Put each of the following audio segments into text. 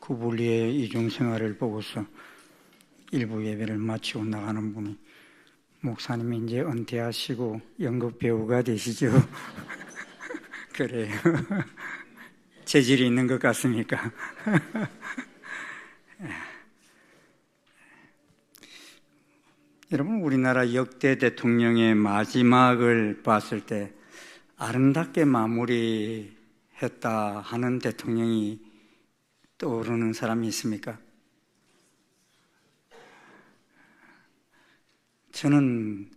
구불리의 이중생활을 보고서 일부 예배를 마치고 나가는 분이 목사님이 이제 은퇴하시고 연극 배우가 되시죠? 그래요. 재질이 있는 것 같습니까? 여러분, 우리나라 역대 대통령의 마지막을 봤을 때 아름답게 마무리했다 하는 대통령이 떠오르는 사람이 있습니까? 저는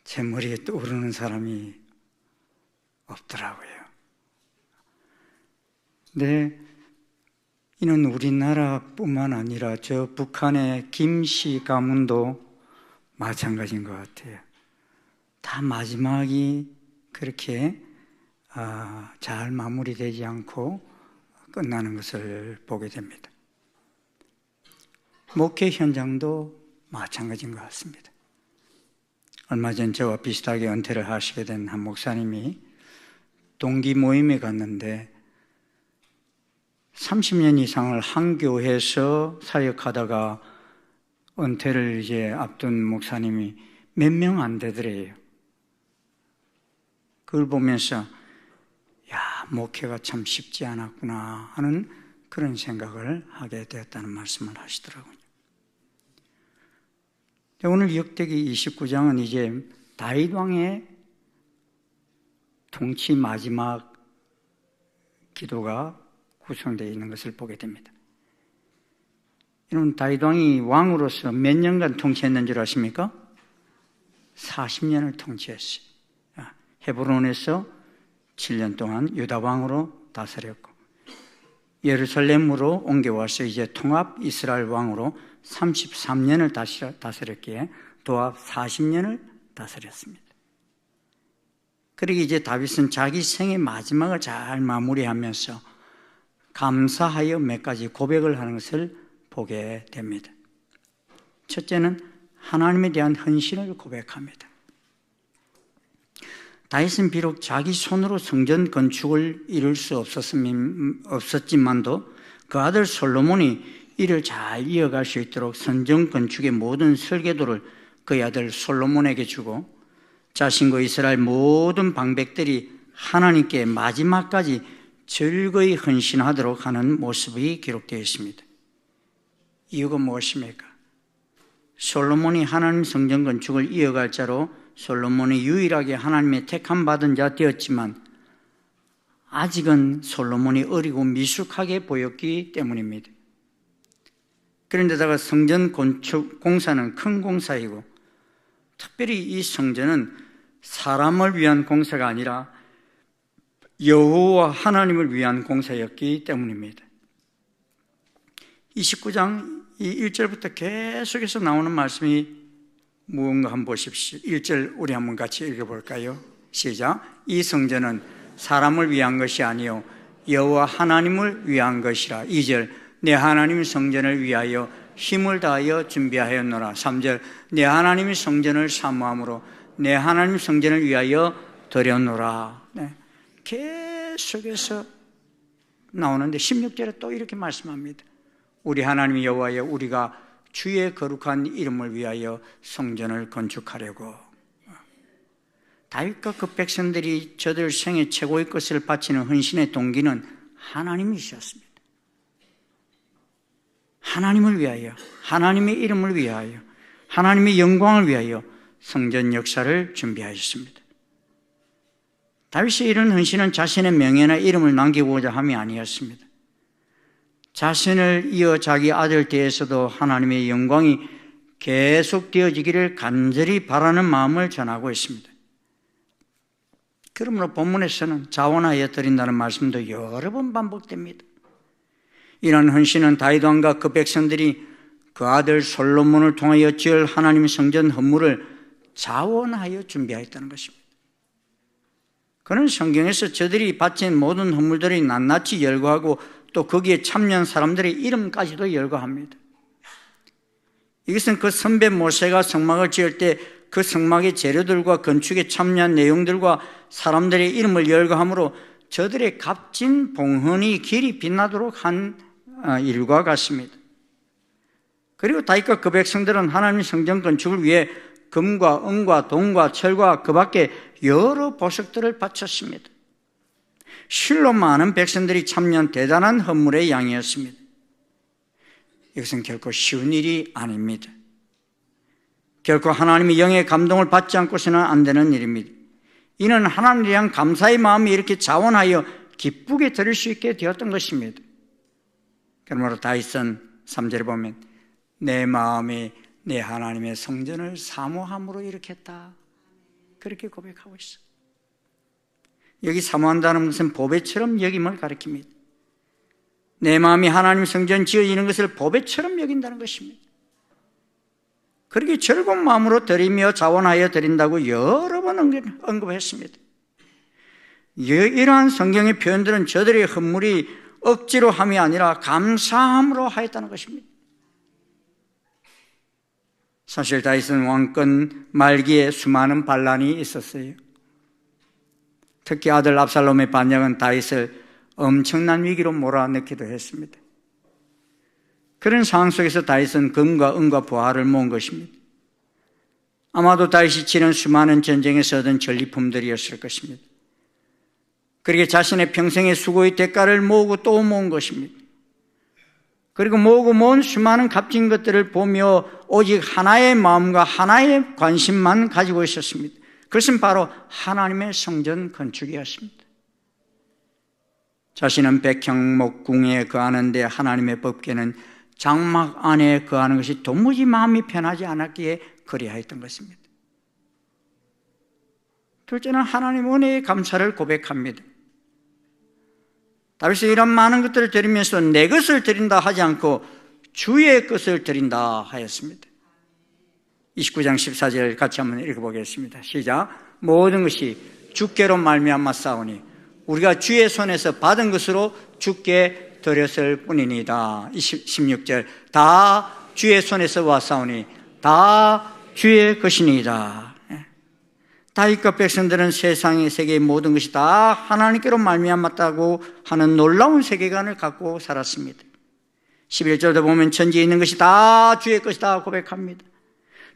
제 머리에 떠오르는 사람이 없더라고요. 근데 이는 우리나라뿐만 아니라 저 북한의 김씨 가문도 마찬가지인 것 같아요. 다 마지막이 그렇게 잘 마무리되지 않고 끝나는 것을 보게 됩니다. 목회 현장도 마찬가지인 것 같습니다. 얼마 전 저와 비슷하게 은퇴를 하시게 된 한 목사님이 동기 모임에 갔는데 30년 이상을 한 교회에서 사역하다가 은퇴를 이제 앞둔 목사님이 몇 명 안 되더래요. 그걸 보면서 야, 목회가 참 쉽지 않았구나 하는 그런 생각을 하게 되었다는 말씀을 하시더라고요. 오늘 역대기 29장은 이제 다윗 왕의 통치 마지막 기도가 구성되어 있는 것을 보게 됩니다. 여러분, 다윗 왕이 왕으로서 몇 년간 통치했는 줄 아십니까? 40년을 통치했어요. 헤브론에서 7년 동안 유다 왕으로 다스렸고, 예루살렘으로 옮겨와서 이제 통합 이스라엘 왕으로 33년을 다스렸기에 도합 40년을 다스렸습니다. 그리고 이제 다윗은 자기 생의 마지막을 잘 마무리하면서 감사하여 몇 가지 고백을 하는 것을 보게 됩니다. 첫째는 하나님에 대한 헌신을 고백합니다. 다윗은 비록 자기 손으로 성전 건축을 이룰 수 없었지만도 그 아들 솔로몬이 이를 잘 이어갈 수 있도록 성전 건축의 모든 설계도를 그의 아들 솔로몬에게 주고 자신과 이스라엘 모든 방백들이 하나님께 마지막까지 즐거이 헌신하도록 하는 모습이 기록되어 있습니다. 이유가 무엇입니까? 솔로몬이 하나님 성전 건축을 이어갈 자로 솔로몬이 유일하게 하나님의 택함 받은 자 되었지만 아직은 솔로몬이 어리고 미숙하게 보였기 때문입니다. 그런데다가 성전 건축 공사는 큰 공사이고 특별히 이 성전은 사람을 위한 공사가 아니라 여호와 하나님을 위한 공사였기 때문입니다. 29장 이 1절부터 계속해서 나오는 말씀이 무언가 한번 보십시오. 1절 우리 한번 같이 읽어볼까요? 시작. 이 성전은 사람을 위한 것이 아니요 여호와 하나님을 위한 것이라. 2절 내 하나님 성전을 위하여 힘을 다하여 준비하였노라. 3절 내 하나님의 성전을 사모함으로 내 하나님 성전을 위하여 드렸노라. 네. 계속해서 나오는데 16절에 또 이렇게 말씀합니다. 우리 하나님 여호와여 우리가 주의 거룩한 이름을 위하여 성전을 건축하려고. 다윗과 그 백성들이 저들 생애 최고의 것을 바치는 헌신의 동기는 하나님이셨습니다. 하나님을 위하여, 하나님의 이름을 위하여, 하나님의 영광을 위하여 성전 역사를 준비하셨습니다. 다윗의 이런 헌신은 자신의 명예나 이름을 남기고자 함이 아니었습니다. 자신을 이어 자기 아들 때에서도 하나님의 영광이 계속 되어지기를 간절히 바라는 마음을 전하고 있습니다. 그러므로 본문에서는 자원하여 드린다는 말씀도 여러 번 반복됩니다. 이런 헌신은 다윗 왕과 그 백성들이 그 아들 솔로몬을 통하여 지을 하나님의 성전 헌물을 자원하여 준비하였다는 것입니다. 그는 성경에서 저들이 바친 모든 헌물들이 낱낱이 열거하고 또 거기에 참여한 사람들의 이름까지도 열거합니다. 이것은 그 선배 모세가 성막을 지을 때 그 성막의 재료들과 건축에 참여한 내용들과 사람들의 이름을 열거함으로 저들의 값진 봉헌이 길이 빛나도록 한 일과 같습니다. 그리고 다윗과 그 백성들은 하나님의 성전 건축을 위해 금과 은과 동과 철과 그 밖에 여러 보석들을 바쳤습니다. 실로 많은 백성들이 참여한 대단한 헌물의 양이었습니다. 이것은 결코 쉬운 일이 아닙니다. 결코 하나님의 영의 감동을 받지 않고서는 안 되는 일입니다. 이는 하나님에 대한 감사의 마음이 이렇게 자원하여 기쁘게 드릴 수 있게 되었던 것입니다. 그러므로 다윗은 3절에 보면 내 마음이 내 하나님의 성전을 사모함으로 이렇게 했다, 그렇게 고백하고 있어. 여기 사모한다는 것은 보배처럼 여김을 가리킵니다. 내 마음이 하나님의 성전 지어지는 것을 보배처럼 여긴다는 것입니다. 그렇게 즐거운 마음으로 드리며 자원하여 드린다고 여러 번 언급했습니다. 이러한 성경의 표현들은 저들의 헌물이 억지로 함이 아니라 감사함으로 하였다는 것입니다. 사실 다윗은 왕권 말기에 수많은 반란이 있었어요. 특히 아들 압살롬의 반역은 다윗을 엄청난 위기로 몰아넣기도 했습니다. 그런 상황 속에서 다윗은 금과 은과 보화를 모은 것입니다. 아마도 다윗이 치른 수많은 전쟁에서 얻은 전리품들이었을 것입니다. 그렇게 자신의 평생의 수고의 대가를 모으고 또 모은 것입니다. 그리고 모으고 모은 수많은 값진 것들을 보며 오직 하나의 마음과 하나의 관심만 가지고 있었습니다. 그것은 바로 하나님의 성전 건축이었습니다. 자신은 백향목궁에 거하는데 하나님의 법궤는 장막 안에 거하는 것이 도무지 마음이 편하지 않았기에 그리하였던 것입니다. 둘째는 하나님의 은혜에 감사를 고백합니다. 다윗이 이런 많은 것들을 드리면서 내 것을 드린다 하지 않고 주의 것을 드린다 하였습니다. 29장 14절 같이 한번 읽어보겠습니다. 시작. 모든 것이 주께로 말미암아 싸우니 우리가 주의 손에서 받은 것으로 주께 드렸을 뿐이니이다. 16절 다 주의 손에서 왔사오니 다 주의 것이니이다. 다윗과 백성들은 세상의 세계의 모든 것이 다 하나님께로 말미암았다고 하는 놀라운 세계관을 갖고 살았습니다. 11절도 보면 천지에 있는 것이 다 주의 것이다 고백합니다.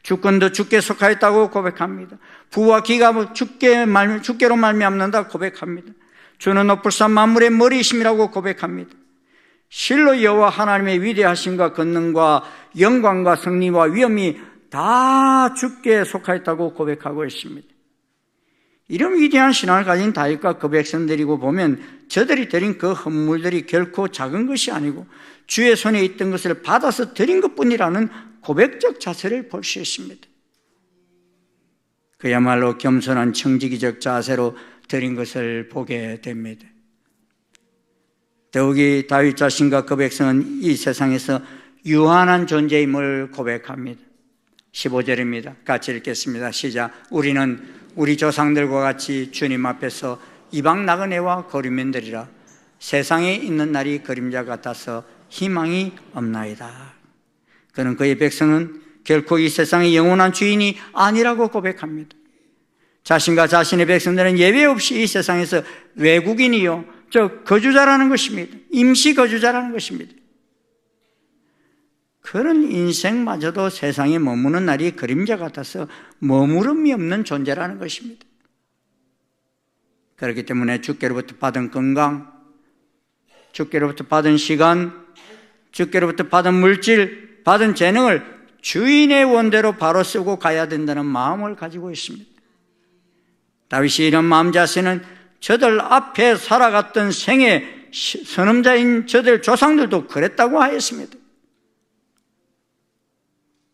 주권도 주께 속하였다고 고백합니다. 부와 기가 주께로 말미암는다 고백합니다. 주는 높을산 만물의 머리이심이라고 고백합니다. 실로 여호와 하나님의 위대하심과 권능과 영광과 승리와 위엄이 다 주께 속하였다고 고백하고 있습니다. 이런 위대한 신앙을 가진 다윗과 그 백성들이고 보면 저들이 드린 그 헌물들이 결코 작은 것이 아니고 주의 손에 있던 것을 받아서 드린 것뿐이라는 고백적 자세를 볼 수 있습니다. 그야말로 겸손한 청지기적 자세로 드린 것을 보게 됩니다. 더욱이 다윗 자신과 그 백성은 이 세상에서 유한한 존재임을 고백합니다. 15절입니다. 같이 읽겠습니다. 시작. 우리는 우리 조상들과 같이 주님 앞에서 이방 나그네와 거류민들이라. 세상에 있는 날이 그림자 같아서 희망이 없나이다. 그는 그의 백성은 결코 이 세상의 영원한 주인이 아니라고 고백합니다. 자신과 자신의 백성들은 예외 없이 이 세상에서 외국인이요, 거주자라는 것입니다. 임시 거주자라는 것입니다. 그런 인생마저도 세상에 머무는 날이 그림자 같아서 머무름이 없는 존재라는 것입니다. 그렇기 때문에 주께로부터 받은 건강, 주께로부터 받은 시간, 주께로부터 받은 물질, 받은 재능을 주인의 원대로 바로 쓰고 가야 된다는 마음을 가지고 있습니다. 다윗이 이런 마음 자세는 저들 앞에 살아갔던 생애 선음자인 저들 조상들도 그랬다고 하였습니다.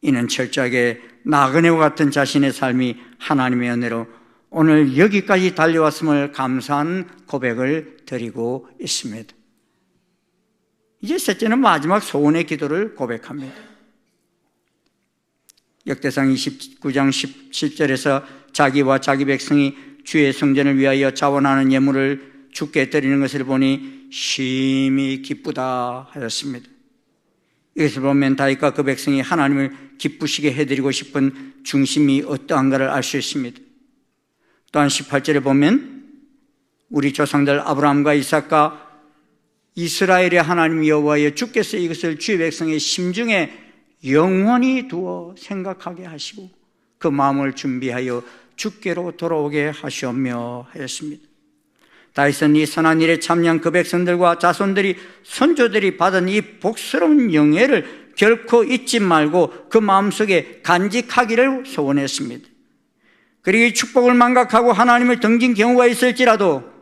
이는 철저하게 나그네와 같은 자신의 삶이 하나님의 은혜로 오늘 여기까지 달려왔음을 감사한 고백을 드리고 있습니다. 이제 셋째는 마지막 소원의 기도를 고백합니다. 역대상 29장 17절에서 자기와 자기 백성이 주의 성전을 위하여 자원하는 예물을 주께 드리는 것을 보니 심히 기쁘다 하였습니다. 이것을 보면 다윗과 그 백성이 하나님을 기쁘시게 해드리고 싶은 중심이 어떠한가를 알 수 있습니다. 또한 18절에 보면 우리 조상들 아브라함과 이삭과 이스라엘의 하나님 여호와여, 주께서 이것을 주의 백성의 심중에 영원히 두어 생각하게 하시고 그 마음을 준비하여 주께로 돌아오게 하시오며 하였습니다. 다윗은 이 선한 일에 참여한 그 백성들과 자손들이, 선조들이 받은 이 복스러운 영예를 결코 잊지 말고 그 마음속에 간직하기를 소원했습니다. 그리고 이 축복을 망각하고 하나님을 등진 경우가 있을지라도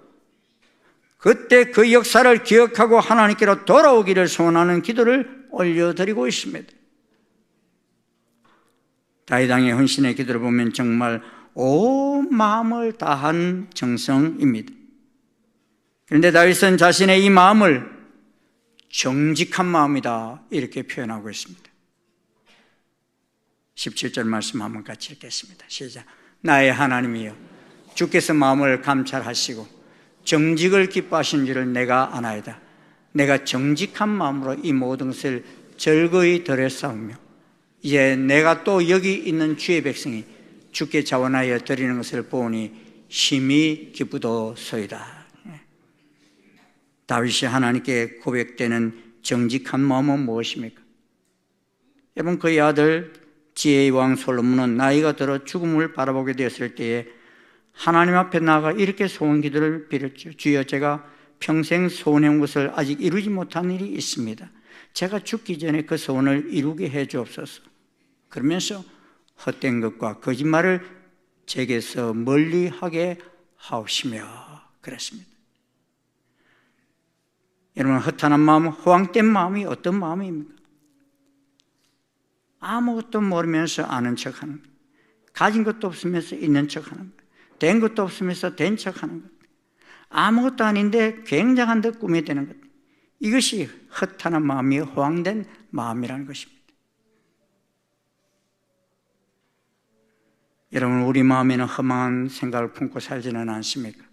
그때 그 역사를 기억하고 하나님께로 돌아오기를 소원하는 기도를 올려드리고 있습니다. 다윗 왕의 헌신의 기도를 보면 정말 온 마음을 다한 정성입니다. 그런데 다윗은 자신의 이 마음을 정직한 마음이다 이렇게 표현하고 있습니다. 17절 말씀 한번 같이 읽겠습니다. 시작. 나의 하나님이여, 주께서 마음을 감찰하시고 정직을 기뻐하신 줄을 내가 아나이다. 내가 정직한 마음으로 이 모든 것을 즐거이 드렸사오며 이제 내가 또 여기 있는 주의 백성이 주께 자원하여 드리는 것을 보니 심히 기쁘도소이다. 다윗이 하나님께 고백되는 정직한 마음은 무엇입니까? 여러분, 그의 아들 지혜의 왕 솔로몬은 나이가 들어 죽음을 바라보게 되었을 때에 하나님 앞에 나아가 이렇게 소원 기도를 빌었죠. 주여, 제가 평생 소원해온 것을 아직 이루지 못한 일이 있습니다. 제가 죽기 전에 그 소원을 이루게 해 주옵소서. 그러면서 헛된 것과 거짓말을 제게서 멀리하게 하옵시며 그랬습니다. 여러분, 허탄한 마음, 허황된 마음이 어떤 마음입니까? 아무것도 모르면서 아는 척하는 것, 가진 것도 없으면서 있는 척하는 것, 된 것도 없으면서 된 척하는 것, 아무것도 아닌데 굉장한 듯 꿈이 되는 것, 이것이 허탄한 마음이 허황된 마음이라는 것입니다. 여러분, 우리 마음에는 험한 생각을 품고 살지는 않습니까?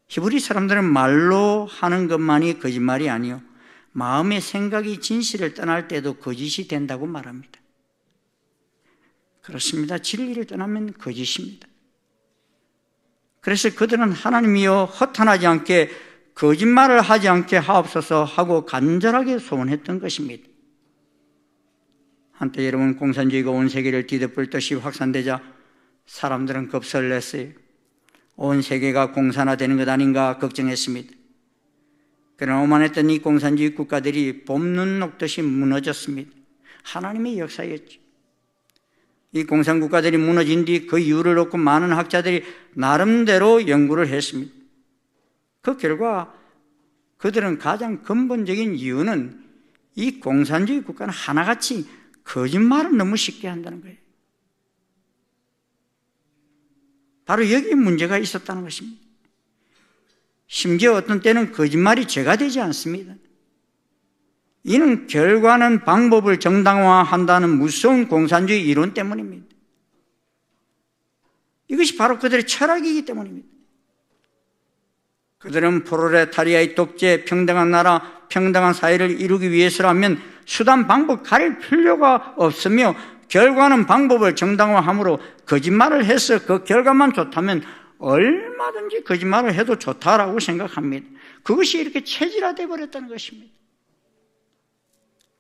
히브리 사람들은 말로 하는 것만이 거짓말이 아니요, 마음의 생각이 진실을 떠날 때도 거짓이 된다고 말합니다. 그렇습니다. 진리를 떠나면 거짓입니다. 그래서 그들은 하나님이여, 허탄하지 않게 거짓말을 하지 않게 하옵소서 하고 간절하게 소원했던 것입니다. 한때 여러분, 공산주의가 온 세계를 뒤덮을 듯이 확산되자 사람들은 겁설을 냈어요. 온 세계가 공산화되는 것 아닌가 걱정했습니다. 그러나 오만했던 이 공산주의 국가들이 봄눈 녹듯이 무너졌습니다. 하나님의 역사였죠. 이 공산국가들이 무너진 뒤 그 이유를 놓고 많은 학자들이 나름대로 연구를 했습니다. 그 결과 그들은 가장 근본적인 이유는 이 공산주의 국가는 하나같이 거짓말을 너무 쉽게 한다는 거예요. 바로 여기에 문제가 있었다는 것입니다. 심지어 어떤 때는 거짓말이 죄가 되지 않습니다. 이는 결과는 방법을 정당화한다는 무서운 공산주의 이론 때문입니다. 이것이 바로 그들의 철학이기 때문입니다. 그들은 프롤레타리아의 독재, 평등한 나라, 평등한 사회를 이루기 위해서라면 수단, 방법 가릴 필요가 없으며 결과는 방법을 정당화함으로 거짓말을 해서 그 결과만 좋다면 얼마든지 거짓말을 해도 좋다라고 생각합니다. 그것이 이렇게 체질화되어 버렸다는 것입니다.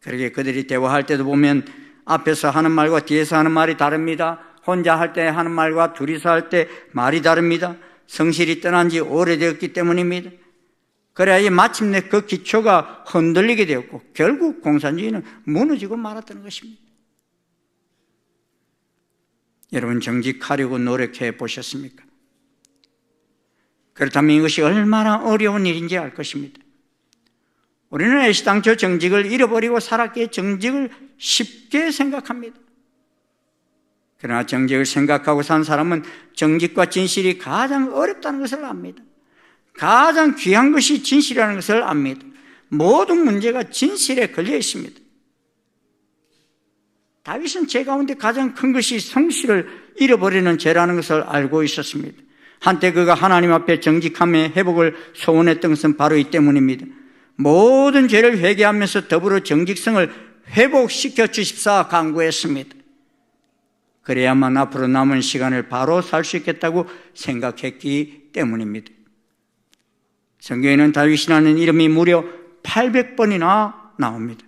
그렇게 그들이 대화할 때도 보면 앞에서 하는 말과 뒤에서 하는 말이 다릅니다. 혼자 할 때 하는 말과 둘이서 할 때 말이 다릅니다. 성실이 떠난 지 오래되었기 때문입니다. 그래야 마침내 그 기초가 흔들리게 되었고 결국 공산주의는 무너지고 말았다는 것입니다. 여러분, 정직하려고 노력해 보셨습니까? 그렇다면 이것이 얼마나 어려운 일인지 알 것입니다. 우리는 애시당초 정직을 잃어버리고 살았기에 정직을 쉽게 생각합니다. 그러나 정직을 생각하고 산 사람은 정직과 진실이 가장 어렵다는 것을 압니다. 가장 귀한 것이 진실이라는 것을 압니다. 모든 문제가 진실에 걸려 있습니다. 다윗은 죄 가운데 가장 큰 것이 성실을 잃어버리는 죄라는 것을 알고 있었습니다. 한때 그가 하나님 앞에 정직함의 회복을 소원했던 것은 바로 이 때문입니다. 모든 죄를 회개하면서 더불어 정직성을 회복시켜 주십사 간구했습니다. 그래야만 앞으로 남은 시간을 바로 살 수 있겠다고 생각했기 때문입니다. 성경에는 다윗이라는 이름이 무려 800번이나 나옵니다.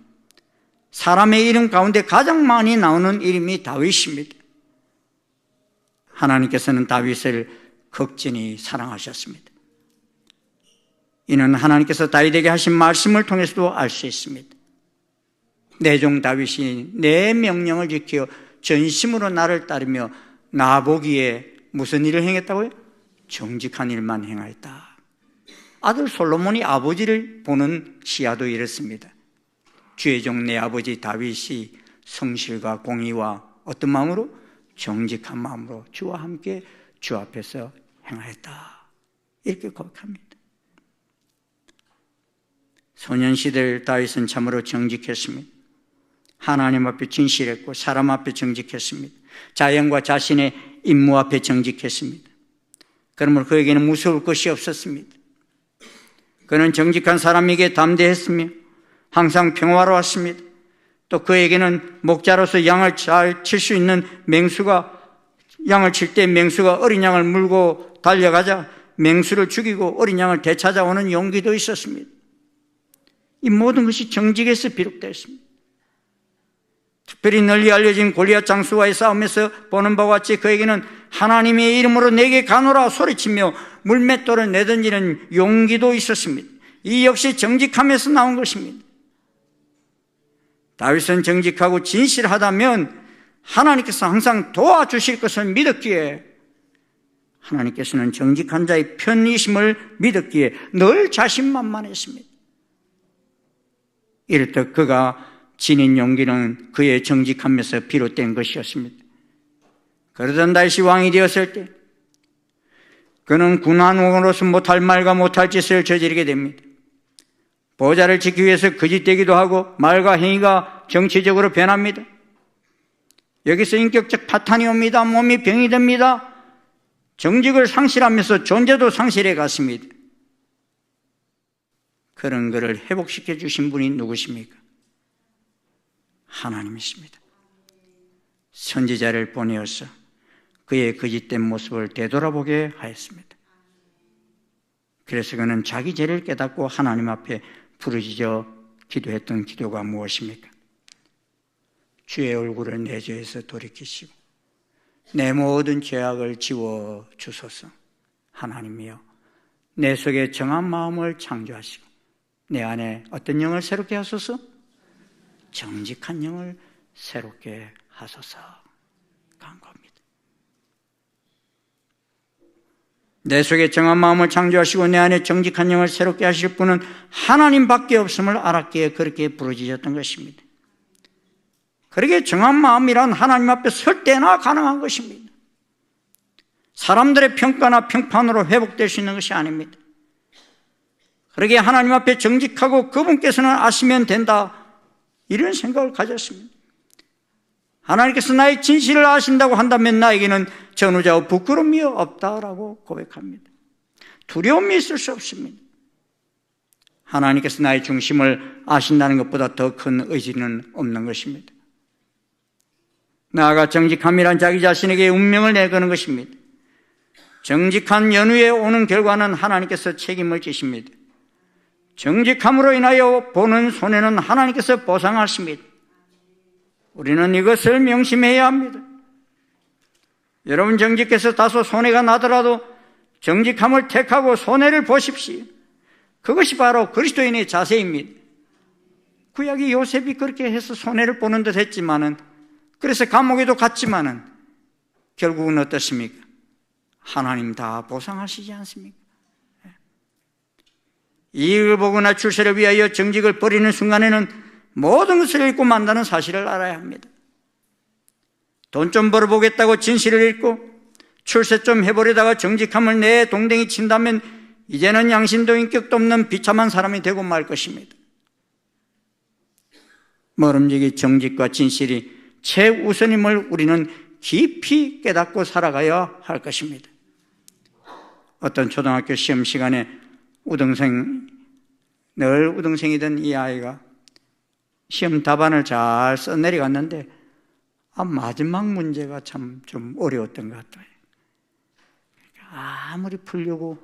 사람의 이름 가운데 가장 많이 나오는 이름이 다윗입니다. 하나님께서는 다윗을 극진히 사랑하셨습니다. 이는 하나님께서 다윗에게 하신 말씀을 통해서도 알 수 있습니다. 내 종 다윗이 내 명령을 지켜 전심으로 나를 따르며 나보기에 무슨 일을 행했다고요? 정직한 일만 행하였다. 아들 솔로몬이 아버지를 보는 시야도 이렇습니다. 주의 종 내 아버지 다윗이 성실과 공의와 어떤 마음으로? 정직한 마음으로 주와 함께 주 앞에서 행하였다. 이렇게 고백합니다. 소년시절 다윗은 참으로 정직했습니다. 하나님 앞에 진실했고 사람 앞에 정직했습니다. 자연과 자신의 임무 앞에 정직했습니다. 그러므로 그에게는 무서울 것이 없었습니다. 그는 정직한 사람에게 담대했으며 항상 평화로웠습니다. 또 그에게는 목자로서 양을 잘 칠 수 있는 양을 칠 때 맹수가 어린 양을 물고 달려가자 맹수를 죽이고 어린 양을 되찾아오는 용기도 있었습니다. 이 모든 것이 정직에서 비롯되었습니다. 특별히 널리 알려진 골리앗 장수와의 싸움에서 보는 바와 같이 그에게는 하나님의 이름으로 내게 가노라 소리치며 물맷돌을 내던지는 용기도 있었습니다. 이 역시 정직함에서 나온 것입니다. 다윗은 정직하고 진실하다면 하나님께서 항상 도와주실 것을 믿었기에 하나님께서는 정직한 자의 편이심을 믿었기에 늘 자신만만했습니다. 이렇듯 그가 지닌 용기는 그의 정직함에서 비롯된 것이었습니다. 그러던 다윗이 왕이 되었을 때 그는 군왕으로서 못할 말과 못할 짓을 저지르게 됩니다. 보좌를 지키기 위해서 거짓되기도 하고 말과 행위가 정치적으로 변합니다. 여기서 인격적 파탄이 옵니다. 몸이 병이 됩니다. 정직을 상실하면서 존재도 상실해 갔습니다. 그런 그를 회복시켜 주신 분이 누구십니까? 하나님이십니다. 선지자를 보내어서 그의 거짓된 모습을 되돌아보게 하였습니다. 그래서 그는 자기 죄를 깨닫고 하나님 앞에 부르짖어 기도했던 기도가 무엇입니까? 주의 얼굴을 내 죄에서 돌이키시고 내 모든 죄악을 지워 주소서. 하나님이여, 내 속에 정한 마음을 창조하시고 내 안에 어떤 영을 새롭게 하소서? 정직한 영을 새롭게 하소서. 간구합니다. 내 속에 정한 마음을 창조하시고 내 안에 정직한 영을 새롭게 하실 분은 하나님밖에 없음을 알았기에 그렇게 부르짖었던 것입니다. 그렇게 정한 마음이란 하나님 앞에 설 때나 가능한 것입니다. 사람들의 평가나 평판으로 회복될 수 있는 것이 아닙니다. 그러게 하나님 앞에 정직하고 그분께서는 아시면 된다, 이런 생각을 가졌습니다. 하나님께서 나의 진실을 아신다고 한다면 나에게는 전후좌우 부끄러움이 없다라고 고백합니다. 두려움이 있을 수 없습니다. 하나님께서 나의 중심을 아신다는 것보다 더 큰 의지는 없는 것입니다. 나아가 정직함이란 자기 자신에게 운명을 내거는 것입니다. 정직한 연후에 오는 결과는 하나님께서 책임을 지십니다. 정직함으로 인하여 보는 손해는 하나님께서 보상하십니다. 우리는 이것을 명심해야 합니다. 여러분, 정직해서 다소 손해가 나더라도 정직함을 택하고 손해를 보십시오. 그것이 바로 그리스도인의 자세입니다. 구약의 요셉이 그렇게 해서 손해를 보는 듯 했지만은, 그래서 감옥에도 갔지만은 결국은 어떻습니까? 하나님 다 보상하시지 않습니까? 이익을 보거나 출세를 위하여 정직을 버리는 순간에는 모든 것을 잃고 만다는 사실을 알아야 합니다. 돈 좀 벌어보겠다고 진실을 잃고 출세 좀 해보려다가 정직함을 내 동댕이 친다면 이제는 양심도 인격도 없는 비참한 사람이 되고 말 것입니다. 모름지기 정직과 진실이 최우선임을 우리는 깊이 깨닫고 살아가야 할 것입니다. 어떤 초등학교 시험 시간에 늘 우등생이던 이 아이가 시험 답안을 잘 써내려갔는데 마지막 문제가 참 좀 어려웠던 것 같아요. 아무리 풀려고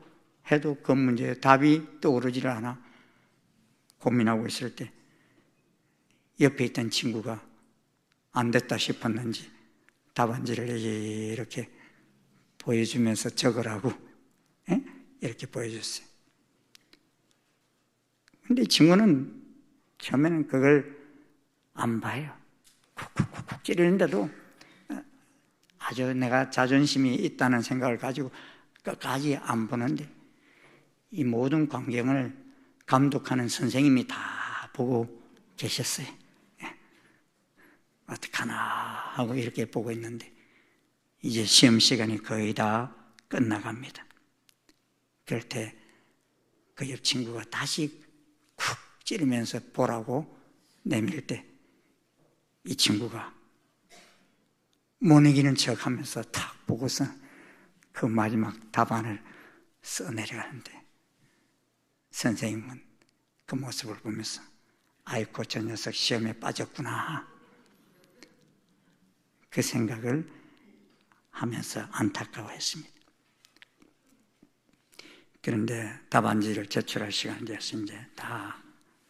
해도 그 문제에 답이 떠오르지를 않아. 고민하고 있을 때 옆에 있던 친구가 안 됐다 싶었는지 답안지를 이렇게 보여주면서 적으라고 이렇게 보여줬어요. 근데 이 친구는 처음에는 그걸 안 봐요. 쿡쿡쿡쿡 찌르는데도 아주 내가 자존심이 있다는 생각을 가지고 끝까지 안 보는데 이 모든 광경을 감독하는 선생님이 다 보고 계셨어요. 어떡하나 하고 이렇게 보고 있는데 이제 시험 시간이 거의 다 끝나갑니다. 그럴 때 그 옆 친구가 다시 쿡 찌르면서 보라고 내밀 때 이 친구가 못 이기는 척 하면서 탁 보고서 그 마지막 답안을 써내려가는데 선생님은 그 모습을 보면서 아이고 저 녀석 시험에 빠졌구나 그 생각을 하면서 안타까워했습니다. 그런데 답안지를 제출할 시간이 돼서 이제 다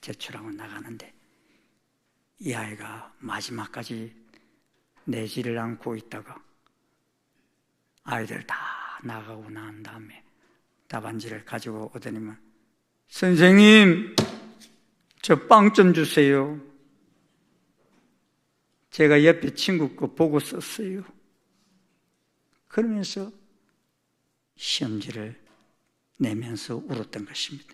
제출하고 나가는데 이 아이가 마지막까지 내지를 않고 있다가 아이들 다 나가고 난 다음에 답안지를 가지고 오더니만 선생님 저 빵 좀 주세요. 제가 옆에 친구 거 보고 썼어요. 그러면서 시험지를 내면서 울었던 것입니다.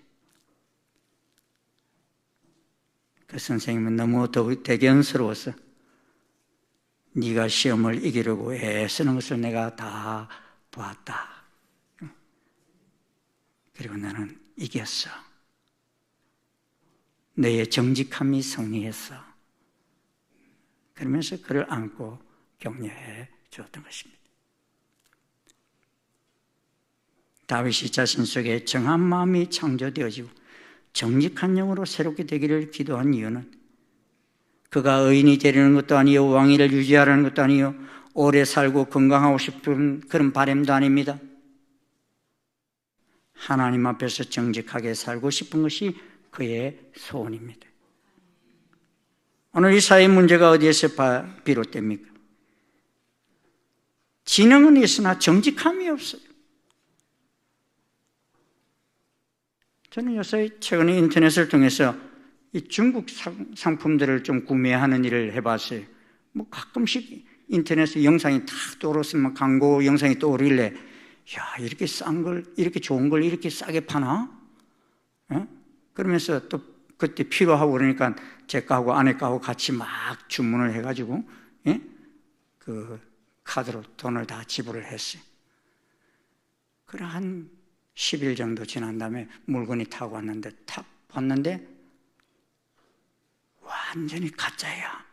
그 선생님은 너무 대견스러워서 네가 시험을 이기려고 애쓰는 것을 내가 다 보았다. 그리고 나는 이겼어. 너의 정직함이 승리했어. 그러면서 그를 안고 격려해 주었던 것입니다. 다윗이 자신 속에 정한 마음이 창조되어지고 정직한 영으로 새롭게 되기를 기도한 이유는 그가 의인이 되려는 것도 아니요 왕위를 유지하려는 것도 아니요 오래 살고 건강하고 싶은 그런 바람도 아닙니다. 하나님 앞에서 정직하게 살고 싶은 것이 그의 소원입니다. 오늘 이 사회 문제가 어디에서 비롯됩니까? 지능은 있으나 정직함이 없어요. 저는 요새 최근에 인터넷을 통해서 이 중국 상품들을 좀 구매하는 일을 해봤어요. 뭐 가끔씩 인터넷에 영상이 탁 떠오르면 광고 영상이 떠오르길래 야 이렇게 싼 걸 이렇게 좋은 걸 이렇게 싸게 파나? 그러면서 또 그때 필요하고 그러니까 제 거하고 아내 거하고 같이 막 주문을 해가지고 그 카드로 돈을 다 지불을 했어요. 그래 한 10일 정도 지난 다음에 물건이 타고 왔는데 탁 봤는데 완전히 가짜야.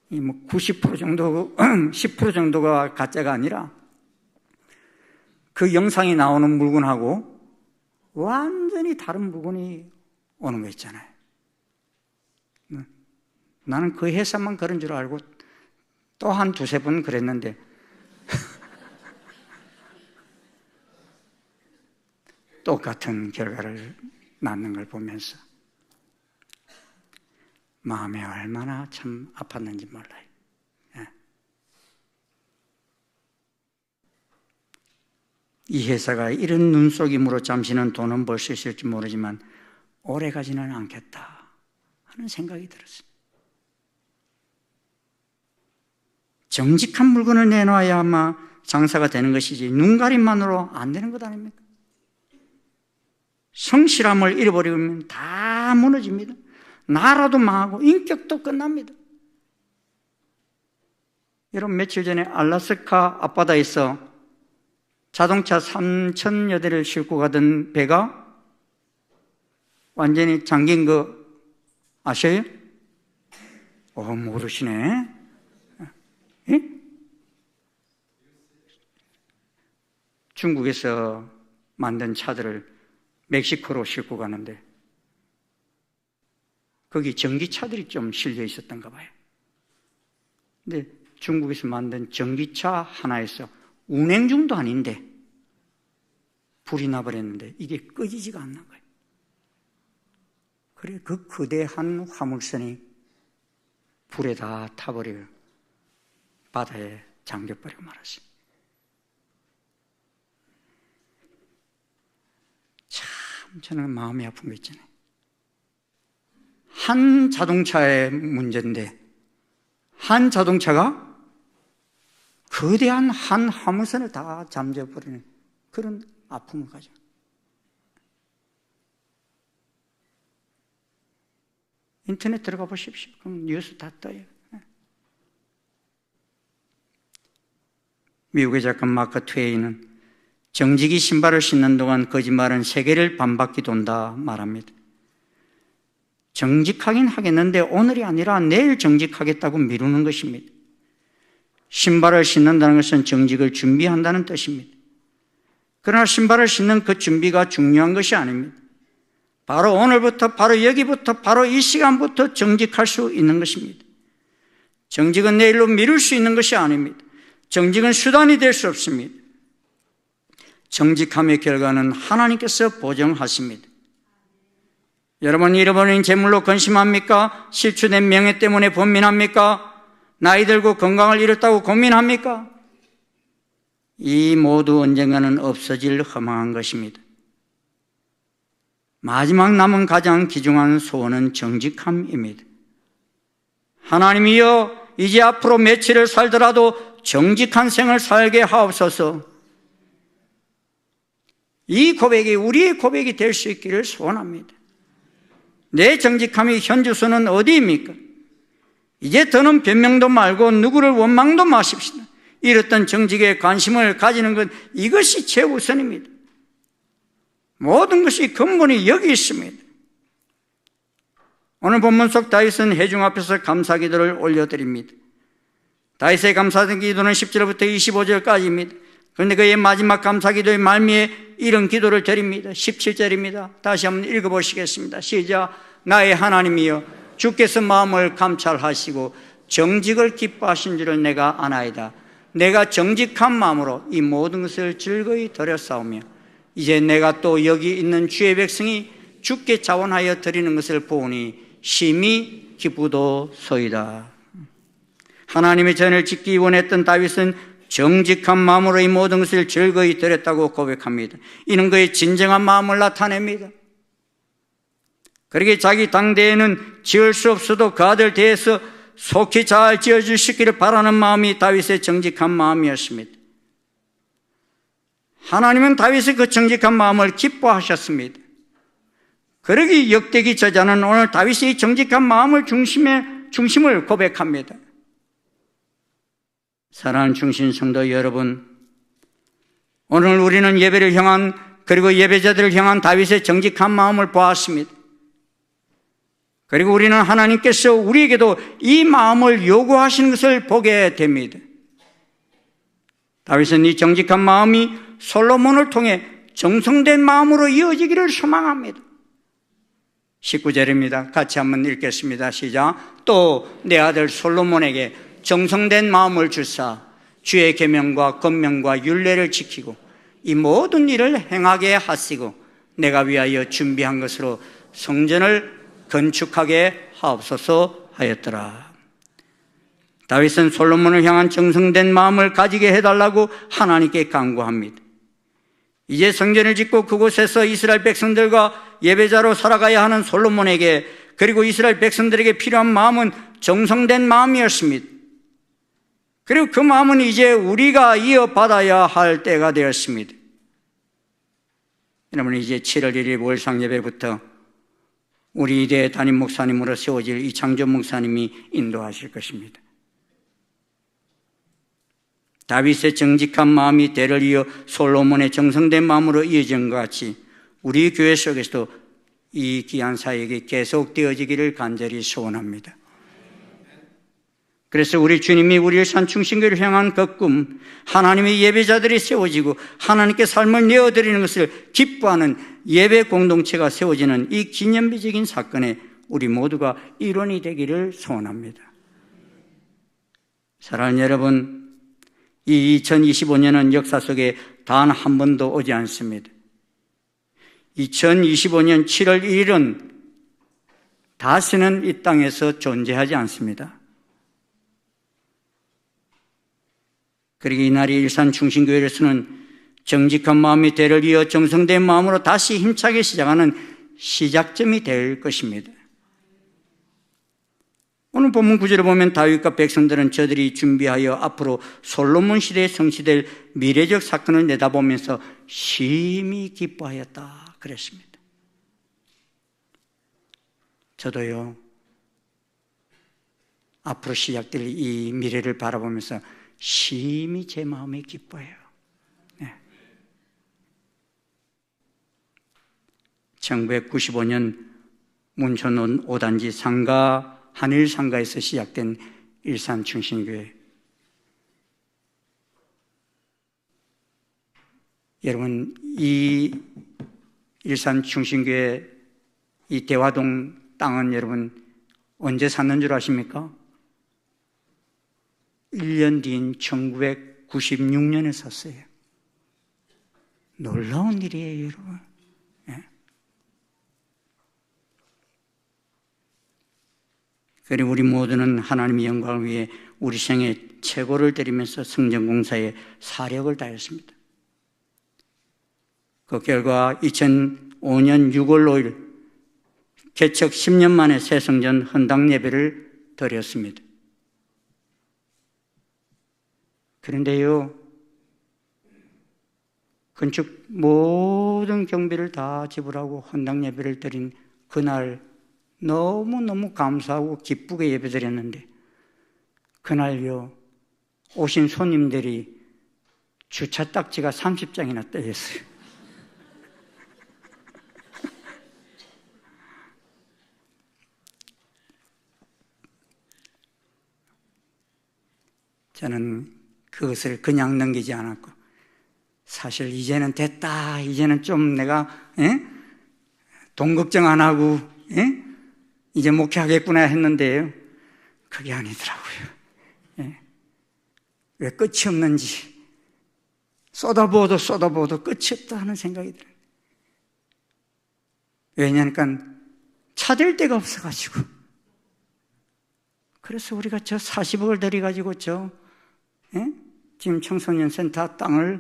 이 뭐 90% 정도, 10% 정도가 가짜가 아니라 그 영상이 나오는 물건하고 완전히 다른 물건이 오는 거 있잖아요. 나는 그 회사만 그런 줄 알고 또 한 두세 번 그랬는데 똑같은 결과를 낳는 걸 보면서 마음이 얼마나 참 아팠는지 몰라요. 이 회사가 이런 눈속임으로 잠시는 돈은 벌 수 있을지 모르지만 오래 가지는 않겠다 하는 생각이 들었어요. 정직한 물건을 내놔야 아마 장사가 되는 것이지 눈가림만으로 안 되는 것 아닙니까? 성실함을 잃어버리면 다 무너집니다. 나라도 망하고 인격도 끝납니다. 여러분 며칠 전에 알라스카 앞바다에서 자동차 3,000여 대를 싣고 가던 배가 완전히 잠긴 거 아셔요? 모르시네. 예? 중국에서 만든 차들을 멕시코로 싣고 가는데 거기 전기차들이 좀 실려 있었던가 봐요. 근데 중국에서 만든 전기차 하나에서 운행 중도 아닌데 불이 나버렸는데 이게 꺼지지가 않는 거예요. 그래 그 거대한 화물선이 불에 다 타버리고 바다에 잠겨버리고 말았어요. 참 저는 마음이 아픈 거 있잖아요. 한 자동차의 문제인데 한 자동차가 거대한 한 화물선을 다 잠재워버리는 그런 아픔을 가져. 인터넷 들어가 보십시오. 그럼 뉴스 다 떠요. 미국의 작가 마크 트웨이는 정직이 신발을 신는 동안 거짓말은 세계를 반바퀴 돈다 말합니다. 정직하긴 하겠는데 오늘이 아니라 내일 정직하겠다고 미루는 것입니다. 신발을 신는다는 것은 정직을 준비한다는 뜻입니다. 그러나 신발을 신는 그 준비가 중요한 것이 아닙니다. 바로 오늘부터, 바로 여기부터, 바로 이 시간부터 정직할 수 있는 것입니다. 정직은 내일로 미룰 수 있는 것이 아닙니다. 정직은 수단이 될 수 없습니다. 정직함의 결과는 하나님께서 보정하십니다. 여러분, 잃어버린 재물로 근심합니까? 실추된 명예 때문에 번민합니까? 나이 들고 건강을 잃었다고 고민합니까? 이 모두 언젠가는 없어질 허망한 것입니다. 마지막 남은 가장 귀중한 소원은 정직함입니다. 하나님이여, 이제 앞으로 며칠을 살더라도 정직한 생을 살게 하옵소서. 이 고백이 우리의 고백이 될 수 있기를 소원합니다. 내 정직함이 현주소는 어디입니까? 이제 더는 변명도 말고 누구를 원망도 마십시다. 잃었던 정직에 관심을 가지는 것, 이것이 최우선입니다. 모든 것이 근본이 여기 있습니다. 오늘 본문 속 다윗은 회중 앞에서 감사기도를 올려드립니다. 다윗의 감사기도는 10절부터 25절까지입니다. 그런데 그의 마지막 감사기도의 말미에 이런 기도를 드립니다. 17절입니다. 다시 한번 읽어보시겠습니다. 시작. 나의 하나님이여, 주께서 마음을 감찰하시고 정직을 기뻐하신 줄을 내가 아나이다. 내가 정직한 마음으로 이 모든 것을 즐거이 드렸사오며 이제 내가 또 여기 있는 주의 백성이 주께 자원하여 드리는 것을 보니 심히 기쁘도소이다. 하나님의 전을 짓기 원했던 다윗은 정직한 마음으로 이 모든 것을 즐거이 드렸다고 고백합니다. 이는 그의 진정한 마음을 나타냅니다. 그러기에 자기 당대에는 지을 수 없어도 그 아들 대해서 속히 잘 지어주시기를 바라는 마음이 다윗의 정직한 마음이었습니다. 하나님은 다윗의 그 정직한 마음을 기뻐하셨습니다. 그러기 역대기 저자는 오늘 다윗의 정직한 마음을 중심을 고백합니다. 사랑하는 중심 성도 여러분, 오늘 우리는 예배를 향한, 그리고 예배자들을 향한 다윗의 정직한 마음을 보았습니다. 그리고 우리는 하나님께서 우리에게도 이 마음을 요구하시는 것을 보게 됩니다. 다윗은 이 정직한 마음이 솔로몬을 통해 정성된 마음으로 이어지기를 소망합니다. 19절입니다. 같이 한번 읽겠습니다. 시작. 또 내 아들 솔로몬에게 정성된 마음을 주사 주의 계명과 권명과 율례를 지키고 이 모든 일을 행하게 하시고 내가 위하여 준비한 것으로 성전을 건축하게 하옵소서 하였더라. 다윗은 솔로몬을 향한 정성된 마음을 가지게 해달라고 하나님께 간구합니다. 이제 성전을 짓고 그곳에서 이스라엘 백성들과 예배자로 살아가야 하는 솔로몬에게, 그리고 이스라엘 백성들에게 필요한 마음은 정성된 마음이었습니다. 그리고 그 마음은 이제 우리가 이어받아야 할 때가 되었습니다. 여러분, 이제 7월 1일 월상 예배부터 우리 이대 담임 목사님으로 세워질 이창조 목사님이 인도하실 것입니다. 다윗의 정직한 마음이 대를 이어 솔로몬의 정성된 마음으로 이어진 것 같이 우리 교회 속에서도 이 귀한 사역이 계속되어지기를 간절히 소원합니다. 그래서 우리 주님이 우리의 산충신교를 향한 그 꿈, 하나님의 예배자들이 세워지고 하나님께 삶을 내어드리는 것을 기뻐하는 예배 공동체가 세워지는 이 기념비적인 사건에 우리 모두가 일원이 되기를 소원합니다. 사랑하는 여러분, 이 2025년은 역사 속에 단 한 번도 오지 않습니다. 2025년 7월 1일은 다시는 이 땅에서 존재하지 않습니다. 그리고 이날이 일산중심교회에서는 정직한 마음이 대를 이어 정성된 마음으로 다시 힘차게 시작하는 시작점이 될 것입니다. 오늘 본문 구절을 보면 다윗과 백성들은 저들이 준비하여 앞으로 솔로몬 시대에 성취될 미래적 사건을 내다보면서 심히 기뻐하였다 그랬습니다. 저도요, 앞으로 시작될 이 미래를 바라보면서 심히 제 마음이 기뻐해요. 네. 1995년 문천 5단지 상가 한일 상가에서 시작된 일산중심교회. 여러분, 이 일산중심교회 이 대화동 땅은 여러분 언제 샀는 줄 아십니까? 1년 뒤인 1996년에 샀어요. 놀라운 일이에요, 여러분. 네. 그리고 우리 모두는 하나님의 영광을 위해 우리 생애 최고를 드리면서 성전공사에 사력을 다했습니다. 그 결과 2005년 6월 5일 개척 10년 만에 새 성전 헌당 예배를 드렸습니다. 그런데요, 건축 모든 경비를 다 지불하고 헌당 예배를 드린 그날 너무너무 감사하고 기쁘게 예배 드렸는데, 그날요, 오신 손님들이 주차 딱지가 30장이나 떼였어요. 저는 그것을 그냥 넘기지 않았고, 사실 이제는 됐다, 이제는 좀 내가 돈 걱정 안 하고 이제 목회하겠구나 했는데요, 그게 아니더라고요. 왜 끝이 없는지, 쏟아부어도 끝이 없다 하는 생각이 들어요. 왜냐하니까 찾을 데가 없어가지고. 그래서 우리가 저 40억을 들여가지고 지금 청소년 센터 땅을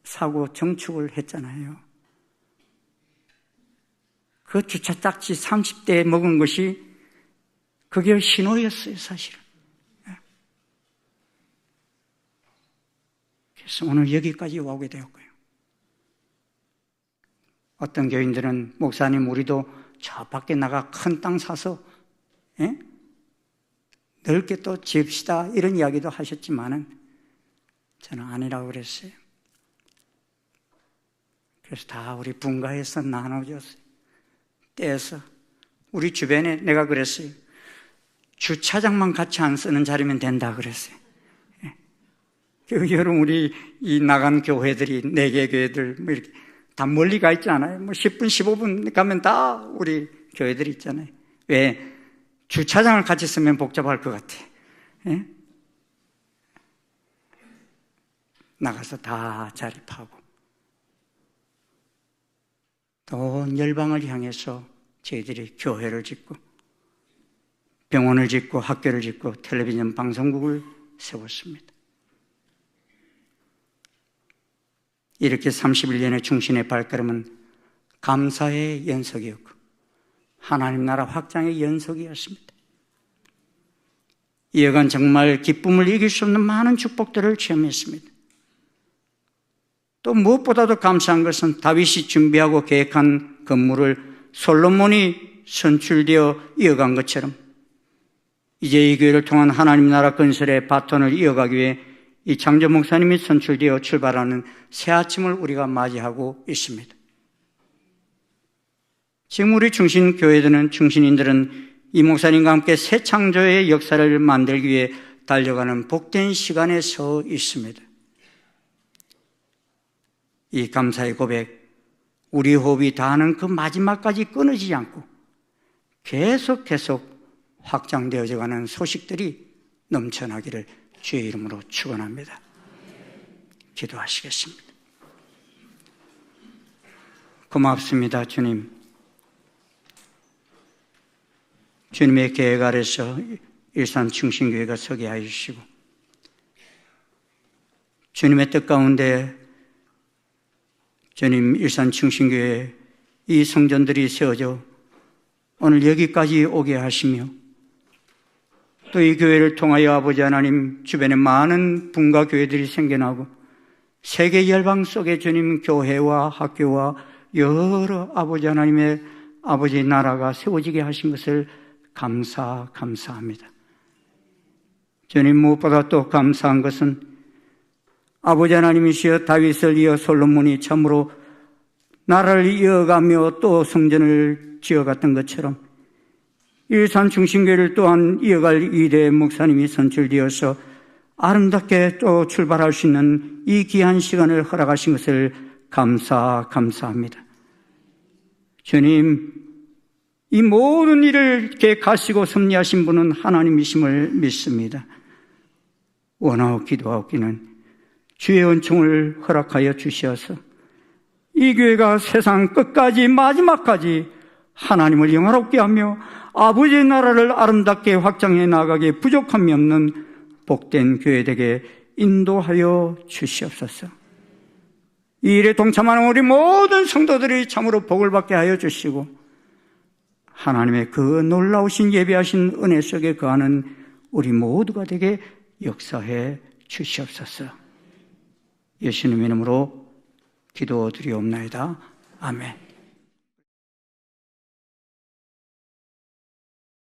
사고 정축을 했잖아요. 그 주차 딱지 30대에 먹은 것이 그게 신호였어요, 사실은. 그래서 오늘 여기까지 오게 되었고요. 어떤 교인들은 목사님, 우리도 저 밖에 나가 큰 땅 사서 넓게 또 지읍시다, 이런 이야기도 하셨지만은 저는 아니라고 그랬어요. 그래서 다 우리 분가해서 나눠줬어요. 떼어서. 우리 주변에 내가 그랬어요. 주차장만 같이 안 쓰는 자리면 된다 그랬어요. 여러분, 우리 이 나간 교회들이, 4개 교회들, 뭐 이렇게 다 멀리 가 있지 않아요? 뭐 10분, 15분 가면 다 우리 교회들이 있잖아요. 왜? 주차장을 같이 쓰면 복잡할 것 같아. 나가서 다 자립하고. 또 열방을 향해서 저희들이 교회를 짓고, 병원을 짓고, 학교를 짓고, 텔레비전 방송국을 세웠습니다. 이렇게 31년의 충신의 발걸음은 감사의 연속이었고 하나님 나라 확장의 연속이었습니다. 이어간 정말 기쁨을 이길 수 없는 많은 축복들을 체험했습니다. 또 무엇보다도 감사한 것은 다윗이 준비하고 계획한 건물을 솔로몬이 선출되어 이어간 것처럼 이제 이 교회를 통한 하나님 나라 건설의 바톤을 이어가기 위해 이 장조 목사님이 선출되어 출발하는 새 아침을 우리가 맞이하고 있습니다. 지금 우리 충신인들은 이 목사님과 함께 새 창조의 역사를 만들기 위해 달려가는 복된 시간에 서 있습니다. 이 감사의 고백, 우리 호흡이 다하는 그 마지막까지 끊어지지 않고 계속 확장되어져 가는 소식들이 넘쳐나기를 주의 이름으로 축원합니다. 기도하시겠습니다. 고맙습니다, 주님. 주님의 계획 아래서 일산 충신교회가 서게 하여 주시고, 주님의 뜻 가운데 주님 일산 충신교회 이 성전들이 세워져 오늘 여기까지 오게 하시며, 또 이 교회를 통하여 아버지 하나님 주변에 많은 분과 교회들이 생겨나고 세계 열방 속에 주님 교회와 학교와 여러 아버지 하나님의 아버지 나라가 세워지게 하신 것을 감사합니다. 주님, 무엇보다 또 감사한 것은 아버지 하나님이시여 다윗을 이어 솔로몬이 참으로 나라를 이어가며 또 성전을 지어갔던 것처럼 일산 중심교회를 또한 이어갈 이대 목사님이 선출되어서 아름답게 또 출발할 수 있는 이 귀한 시간을 허락하신 것을 감사합니다. 주님, 이 모든 일을 계획하시고 섭리하신 분은 하나님이심을 믿습니다. 원하고 기도하옵기는 주의 은총을 허락하여 주시어서 이 교회가 세상 끝까지 마지막까지 하나님을 영화롭게 하며 아버지의 나라를 아름답게 확장해 나가기에 부족함이 없는 복된 교회 되게 인도하여 주시옵소서. 이 일에 동참하는 우리 모든 성도들이 참으로 복을 받게 하여 주시고, 하나님의 그 놀라우신 예배하신 은혜 속에 거하는 우리 모두가 되게 역사해 주시옵소서. 예수님의 이름으로 기도드리옵나이다. 아멘.